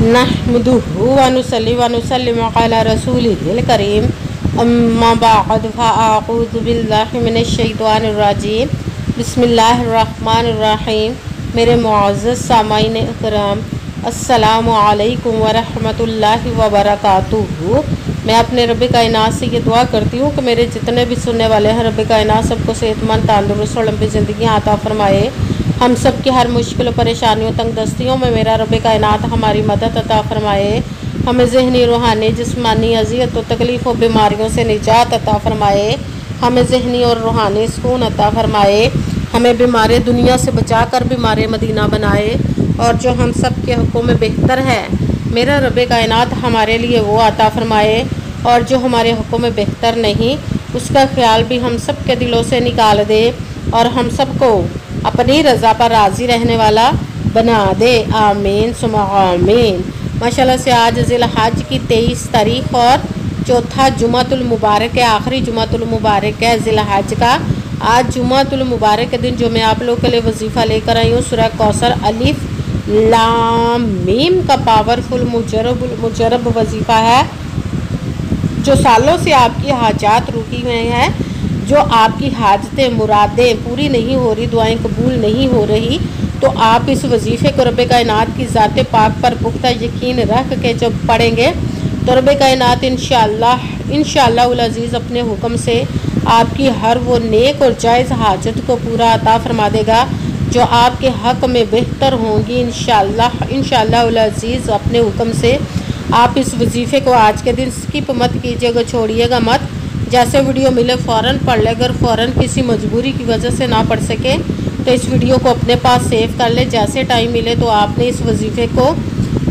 नहमदुहु व नुसल्ली व नुसल्लिमु अला रसूलिहिल करीम अम्मा बअद फ़अऊज़ु बिल्लाहि मिनश शैतानिर रजीम बिस्मिल्लाहिर रहमानिर रहीम। मेरे मुअज़्ज़ज़ सामाईन इकराम, अस्सलामु अलैकुम व रहमतुल्लाहि व बरकातुहू। मैं अपने रब कायनात से ये दुआ करती हूँ कि मेरे जितने भी सुनने वाले हैं, रब कायनात सबको सेहतमंद, तंदुरुस्त और लंबी ज़िंदगी अता फरमाए। हम सब की हर मुश्किल परेशानियों, तंगदस्तियों में मेरा रब कायनात हमारी मदद अता फरमाए। हमें ज़हनी, रूहानी, जिस्मानी अज़ियत और तकलीफ़ और बीमारियों से निजात अता फरमाए। हमें ज़हनी और रूहानी सुकून अता फरमाए। हमें बीमार दुनिया से बचा कर बीमार मदीना बनाए, और जो हम सब के हक़ों में बेहतर है मेरा रब कायनात हमारे लिए वो अता फरमाए, और जो हमारे हक़ों में बेहतर नहीं उसका ख्याल भी हम सब के दिलों से निकाल दे, और हम सबको अपनी रज़ा पर राज़ी रहने वाला बना दे। आमीन सुम्मा आमीन। माशाल्लाह से आज ज़िलहज की 23 तारीख़ और चौथा जुमातुल मुबारक है, आखिरी जुमातुल मुबारक है ज़िलहज का। आज जुमातुल मुबारक के दिन जो मैं आप लोगों के लिए वजीफ़ा लेकर आई हूँ, सूरह कौसर अलिफ लाम मीम का पावरफुल मुजरब वजीफ़ा है, जो सालों से आपकी हाजात रुकी हुई हैं, जो आपकी हाजतें, मुरादें पूरी नहीं हो रही, दुआएं कबूल नहीं हो रही, तो आप इस वजीफ़े को रब कायनात की ज़ात पाक पर पुख्ता यकीन रख के जब पढ़ेंगे तो रब कायनात इंशाअल्लाह उल अज़ीज़ अपने हुक्म से आपकी हर वो नेक और जायज़ हाजत को पूरा अता फरमा देगा जो आपके हक़ में बेहतर होंगी। इंशाअल्लाह उल अज़ीज़ अपने हुक्म से आप इस वजीफ़े को आज के दिन स्किप मत कीजिएगा, छोड़िएगा मत। जैसे वीडियो मिले फ़ौरन पढ़ ले। अगर फ़ौरन किसी मजबूरी की वजह से ना पढ़ सके तो इस वीडियो को अपने पास सेव कर ले। जैसे टाइम मिले तो आपने इस वजीफ़े को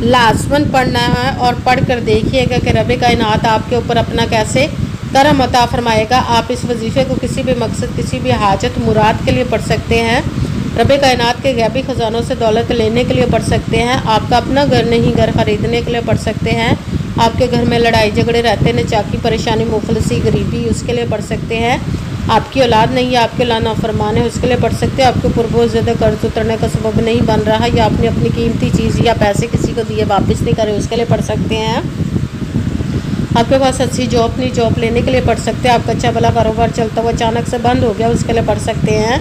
लाज़मन पढ़ना है, और पढ़ कर देखिएगा कि रब कायनात आपके ऊपर अपना कैसे करम अता फरमाएगा। आप इस वजीफ़े को किसी भी मकसद, किसी भी हाजत, मुराद के लिए पढ़ सकते हैं। रब कायनात के गैबी ख़जानों से दौलत लेने के लिए पढ़ सकते हैं। आपका अपना घर नहीं, घर ख़रीदने के लिए पढ़ सकते हैं। आपके घर में लड़ाई झगड़े रहते हैं, चाकी परेशानी, मुफलसी, गरीबी, उसके लिए पढ़ सकते हैं। आपकी औलाद नहीं है, आपके औलाद नाफरमान है, उसके लिए पढ़ सकते हैं। आपके ऊपर बहुत ज़्यादा कर्ज उतरने का सबब नहीं बन रहा, या आपने अपनी कीमती चीज़ या पैसे किसी को दिए वापस नहीं करे, उसके लिए पढ़ सकते हैं। आपके पास अच्छी जॉब नहीं, जॉब लेने के लिए पढ़ सकते हैं। आपका अच्छा भला कारोबार चलता हुआ अचानक से बंद हो गया, उसके लिए पढ़ सकते हैं।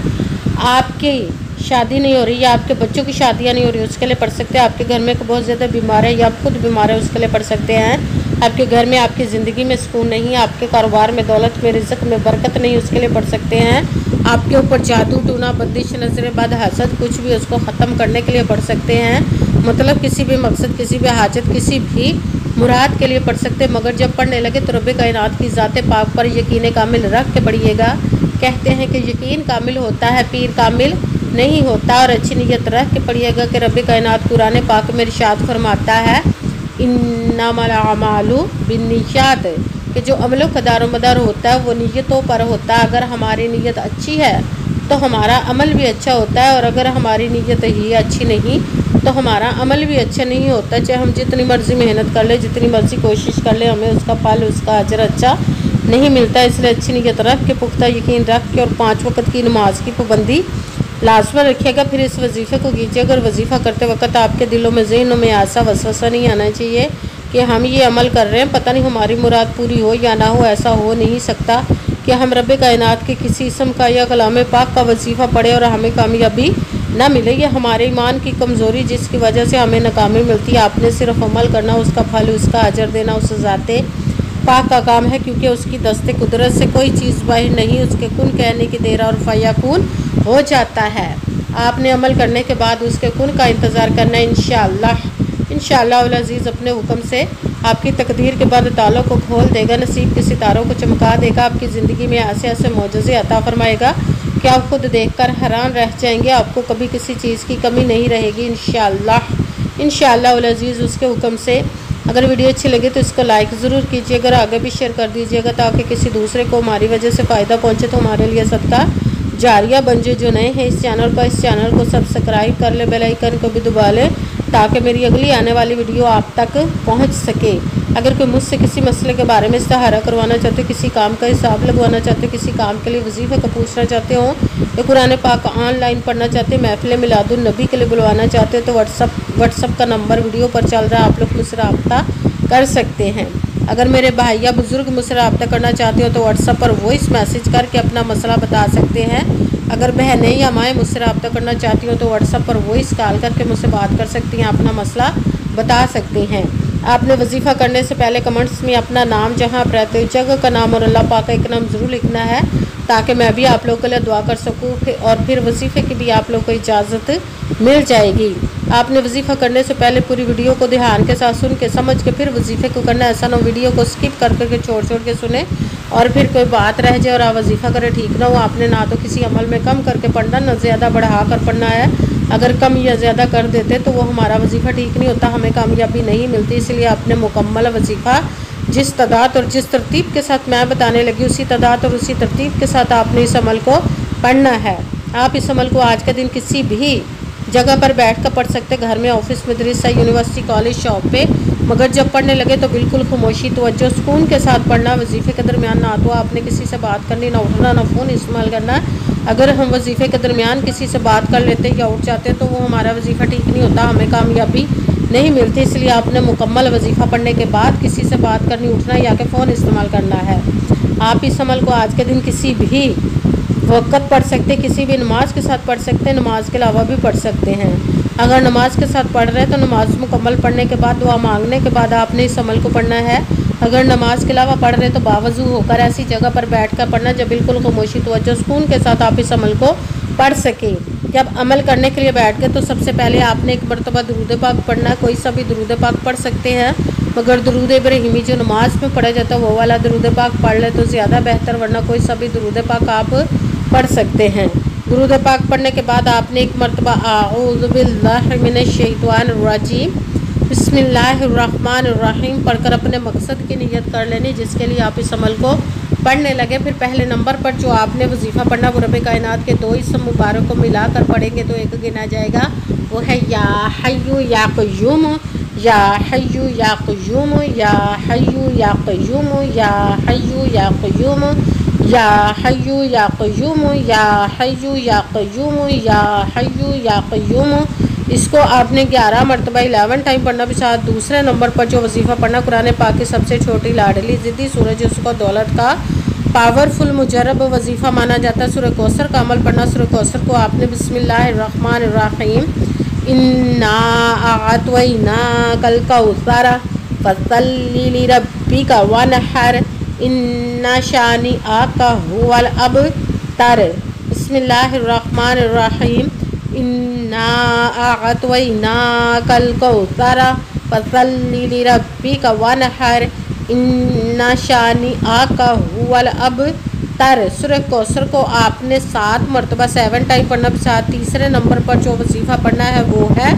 आपकी शादी नहीं हो रही, या आपके बच्चों की शादियां नहीं हो रही, उसके लिए पढ़ सकते हैं। आपके घर में बहुत ज़्यादा बीमार है, या आप खुद बीमार है, उसके लिए पढ़ सकते हैं। आपके घर में, आपकी ज़िंदगी में सुकून नहीं है, आपके कारोबार में, दौलत में, रिज़्क़ में बरकत नहीं, उसके लिए पढ़ सकते हैं। आपके ऊपर जादू टूना, बंदिश, नज़र बद, हसद कुछ भी, उसको ख़त्म करने के लिए पढ़ सकते हैं। मतलब किसी भी मकसद, किसी भी हाजत, किसी भी मुराद के लिए पढ़ सकते हैं। मगर जब पढ़ने लगे तो रब कायनात की ज़ात पाक पर यकीन कामिल रख के पढ़िएगा। कहते हैं कि यकीन कामिल होता है, पीर कामिल नहीं होता। और अच्छी नीयत रख के पढ़िएगा कि रब कायनात कुरान पाक में इरशाद फरमाता है, इन्नमल अमालु बिन्नियात, कि जो अमलों का दारोमदार होता है वो नीयतों पर होता है। अगर हमारी नीयत अच्छी है तो हमारा अमल भी अच्छा होता है, और अगर हमारी नीयत ही अच्छी नहीं तो हमारा अमल भी अच्छा नहीं होता। चाहे हम जितनी मर्ज़ी मेहनत कर ले, जितनी मर्ज़ी कोशिश कर ले, हमें उसका फल, उसका अजर अच्छा नहीं मिलता। इसलिए अच्छी नीयत रख के, पुख्ता यकीन रख के, और 5 वक्त की नमाज की पाबंदी लाजमन रखिएगा। फिर इस वजीफ़े को कीजिए। अगर वजीफ़ा करते वक्त आपके दिलों में, ज़हनों में ऐसा वसवसा नहीं आना चाहिए कि हम ये अमल कर रहे हैं, पता नहीं हमारी मुराद पूरी हो या ना हो। ऐसा हो नहीं सकता कि हम रब कायनात के किसी इसम का या कलाम पाक का वजीफ़ा पढ़े और हमें कामयाबी ना मिले। ये हमारे ईमान की कमज़ोरी, जिसकी वजह से हमें नाकामी मिलती है। आपने सिर्फ अमल करना, उसका फल, उसका अजर देना उस ज़ाते पाक का काम है, क्योंकि उसकी दस्ते कुदरत से कोई चीज़ बाहर नहीं। उसके कुन कहने की देर और फयाकुन हो जाता है। आपने अमल करने के बाद उसके कुन का इंतज़ार करना है। इंशाअल्लाह उल अज़ीज़ अपने हुक्म से आपकी तकदीर के बाद तालों को खोल देगा, नसीब के सितारों को चमका देगा, आपकी ज़िंदगी में ऐसे ऐसे मौजज़े अता फरमाएगा कि आप खुद देखकर हैरान रह जाएंगे। आपको कभी किसी चीज़ की कमी नहीं रहेगी इंशाअल्लाह उल अज़ीज़ उसके हुक्म से। अगर वीडियो अच्छी लगे तो इसको लाइक ज़रूर कीजिए, अगर आगे भी शेयर कर दीजिएगा ताकि किसी दूसरे को हमारी वजह से फ़ायदा पहुँचे, तो हमारे लिए सबका जारिया बन जाए। जो नए हैं इस चैनल को सब्सक्राइब कर ले, बेल आइकन को भी दबा लें ताकि मेरी अगली आने वाली वीडियो आप तक पहुंच सके। अगर कोई मुझसे किसी मसले के बारे में इस्तिहारा करवाना चाहते हो, किसी काम का हिसाब लगवाना चाहते हो, किसी काम के लिए वजीफ़े का पूछना चाहते हो, या कुरान पाक ऑनलाइन पढ़ना चाहते हैं, महफिल मिलादुन नबी के लिए बुलवाना चाहते हो, तो व्हाट्सअप का नंबर वीडियो पर चल रहा है, आप लोग मुझसे रब्ता कर सकते हैं। अगर मेरे भाई या बुज़ुर्ग मुझसे रब्ता करना चाहते हो तो व्हाट्सअप पर वॉइस मैसेज करके अपना मसला बता सकते हैं। अगर बहनें या माएँ मुझसे रब्ता करना चाहती हो तो व्हाट्सअप पर वॉइस कॉल करके मुझसे बात कर सकती हैं, अपना मसला बता सकते हैं। आपने वजीफ़ा करने से पहले कमेंट्स में अपना नाम, जहां आप रहते हो, जगह का नाम और अल्लाह पाक का एक नाम ज़रूर लिखना है, ताकि मैं भी आप लोगों के लिए दुआ कर सकूं, और फिर वजीफ़े की भी आप लोग को इजाज़त मिल जाएगी। आपने वजीफ़ा करने से पहले पूरी वीडियो को ध्यान के साथ सुन के समझ के फिर वजीफ़े को करना। ऐसा ना वीडियो को स्किप कर करके छोड़ के सुने और फिर कोई बात रह जाए और आप वजीफ़ा करें, ठीक ना हो। आपने ना तो किसी अमल में कम करके पढ़ना, ना ज़्यादा बढ़ा कर पढ़ना है। अगर कम या ज़्यादा कर देते तो वो हमारा वजीफ़ा ठीक नहीं होता, हमें कामयाबी नहीं मिलती। इसलिए आपने मुकम्मल वजीफ़ा जिस तादाद और जिस तरतीब के साथ मैं बताने लगी, उसी तादाद और उसी तरतीब के साथ आपने इस अमल को पढ़ना है। आप इस अमल को आज के दिन किसी भी जगह पर बैठ कर पढ़ सकते, घर में, ऑफिस, मदरसा, यूनिवर्सिटी, कॉलेज, शॉप पे, मगर जब पढ़ने लगे तो बिल्कुल खामोशी, तवज्जो, सुकून के साथ पढ़ना। वजीफ़े के दरमियान ना तो आपने किसी से बात करनी, ना उठना, ना फ़ोन इस्तेमाल करना। अगर हम वजीफ़े के दरमियान किसी से बात कर लेते या उठ जाते तो वो हमारा वजीफ़ा ठीक नहीं होता, हमें कामयाबी नहीं मिलती। इसलिए आपने मुकम्मल वजीफ़ा पढ़ने के बाद किसी से बात करनी, उठना या कि फ़ोन इस्तेमाल करना है। आप इस अमल को आज के दिन किसी भी वक़्त पढ़ सकते, किसी भी नमाज के साथ पढ़ सकते हैं, नमाज के अलावा भी पढ़ सकते हैं। अगर नमाज के साथ पढ़ रहे हैं तो नमाज मुकम्मल पढ़ने के बाद, दुआ मांगने के बाद आपने इस अमल को पढ़ना है। अगर नमाज के अलावा पढ़ रहे तो बावजू होकर ऐसी जगह पर बैठ कर पढ़ना जब बिल्कुल खामोशी, तवज्जो, सुकून के साथ आप इस अमल को पढ़ सकें। जब अमल करने के लिए बैठ गए तो सबसे पहले आपने एक मरतबा दुरूद पाक पढ़ना है। कोई सा भी दुरूद पाक पढ़ सकते हैं, मगर दुरूद इब्राहिमी जो नमाज में पढ़ा जाता है वो वाला दुरूद पाक पढ़ ले तो ज़्यादा बेहतर, वरना कोई सा भी दुरूद पाक आप पढ़ सकते हैं। दुरूद पाक पढ़ने के बाद आपने एक मरतबा आऊज़ु बिल्लाहि मिनश शैतानिर रजीम बिस्मिल्लाहिर्रहमानिर्रहीम पढ़कर अपने मकसद की नियत कर लेनी, जिसके लिए आप इस अमल को पढ़ने लगे। फिर पहले नंबर पर जो आपने वजीफ़ा पढ़ना वो रब कायनात के दो इस्म मुबारक को मिलाकर पढ़ेंगे तो एक गिना जाएगा, वो है या हय्यु या क़य्यूम, या हय्यु या क़य्यूम, या हय्यु या क़य्यूम, या हय्यु या क़य्यूम, या हय्यु या क़य्यूम, या हय्यु या क़य्यूम, या हय्यु या क़य्यूम। इसको आपने 11 मरतबा 11 टाइम पढ़ना भी साथ। दूसरे नंबर पर जो वजीफ़ा पढ़ना कुरान पाक की सबसे छोटी लाडली ज़िद्दी सूरज, उसको दौलत का पावरफुल मुजरब वजीफ़ा माना जाता है। सूरह कौसर का अमल पढ़ना। सूरह कौसर को आपने बिस्मिल्लाहिर्रहमानिर्रहीम इन्ना अअतैनाकल कौसर फसल्लि लिरब्बिका वनहर इन्ना शानिअका हुवल अबतर। बिस्मिल्लाहिर्रहमानिर्रहीम इन्ना अअतैनाकल कौसर फसल्लि लिरब्बिका वनहर इन्ना शानिअका हुवल अबतर। सूरह कौसर को आपने 7 मरतबा 7 टाइम पढ़ना भी साथ। तीसरे नंबर पर जो वजीफ़ा पढ़ना है वो है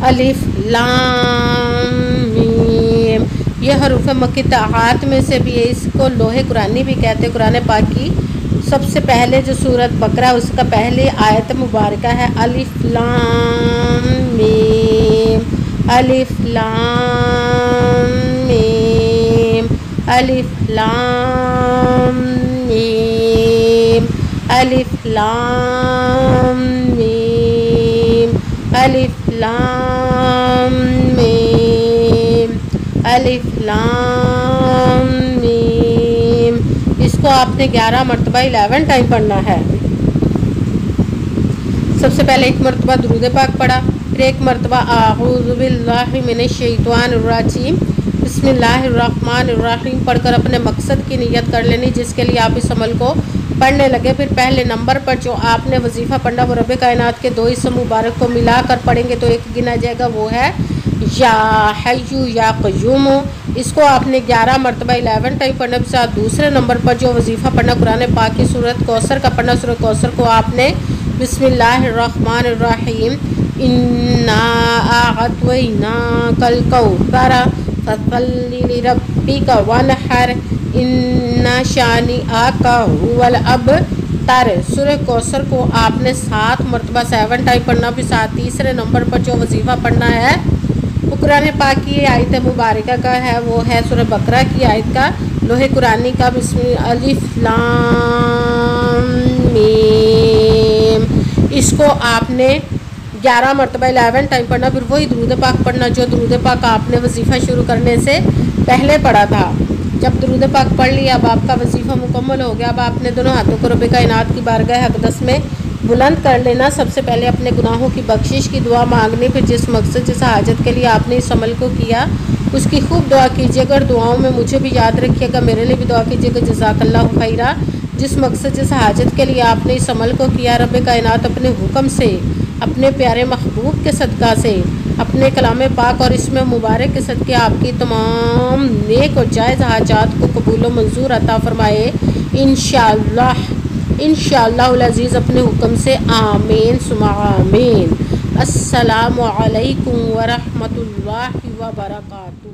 अलिफ लाम मीम। यह हरूफ मक्कियात में से भी है, इसको लोहे कुरानी भी कहते हैं। कुरान पाक की सबसे पहले जो सूरत बकरा उसका पहले आयत मुबारका है अलिफ लाम मीम, अलिफ लाम मीम, अलिफ लाम मीम, अलिफ लाम मीम, अलिफ लाम मीम, अलिफ लाम मीम। इसको आपने 11 मरतबा 11 टाइम पढ़ना है। सबसे पहले एक मरतबा दुरूद पाक पढ़ा, फिर एक मरतबा आऊज़ु बिल्लाहि मिनश शैतानिर रजीम बिस्मिल्लाहिर्रहमानिर्रहीम पढ़कर अपने मकसद की नियत कर लेनी, जिसके लिए आप इस अमल को पढ़ने लगे। फिर पहले नंबर पर जो आपने वजीफ़ा पढ़ना वो रब कायनात के दो इस्म मुबारक को मिलाकर पढ़ेंगे तो एक गिना जाएगा, वो है या हय्यु या क़य्यूम। इसको आपने 11 मरतबा 11 टाइम पढ़ना के साथ। दूसरे नंबर पर जो वजीफ़ा पढ़ना कुरान पाक की सूरत कौसर का पढ़ना। सूरह कौसर को आपने बिस्मिल्लाहिर्रहमानिर्रहीम इन्ना अअतैनाकल कौसर फसल्लि लिरब्बिका वनहर इन्ना शानिअका हुवल अबतर। सूरह कौसर को आपने 7 मरतबा 7 टाइम पढ़ना भी साथ। तीसरे नंबर पर जो वजीफ़ा पढ़ना है वो कुरान पाक की आयत मुबारक का है, वो है सूरह बकरा की आयत का लोहे कुरानी का बिस्मिल्लाह अलिफ लाम मीम। इसको आपने 11 मरतबा 11 टाइम पढ़ना, फिर वही दुरूद पाक पढ़ना जो दुरूद पाक आपने वजीफ़ा शुरू करने से पहले पढ़ा था। जब दुरूद पाक पढ़ लिया, अब आपका वजीफ़ा मुकम्मल हो गया। अब आपने दोनों हाथों को रब कायनात की बारगाह अक़दस में बुलंद कर लेना। सबसे पहले अपने गुनाहों की बख्शिश की दुआ मांगनी, फिर जिस मकसद जिस हाजत के लिए आपने इस अमल को किया उसकी खूब दुआ कीजिएगा और दुआओं में मुझे भी याद रखिएगा, मेरे लिए भी दुआ कीजिएगा। जज़ाकल्लाहु खैरा। जिस मकसद जिस हाजत के लिए आपने इस अमल को किया, रब कायनात अपने हुक्म से, अपने प्यारे महबूब के सदका से, अपने कलाम पाक और इसमें मुबारक के सदक़े आपकी तमाम नेक और जायज़ हाजात को कबूल व मंजूर अता फ़रमाए इंशाअल्लाह इंशाअल्लाहुल अज़ीज़ अपने हुक्म से। आमीन सुम्मा आमीन। अस्सलामु अलैकुम व रहमतुल्लाहि व बरकातुहू।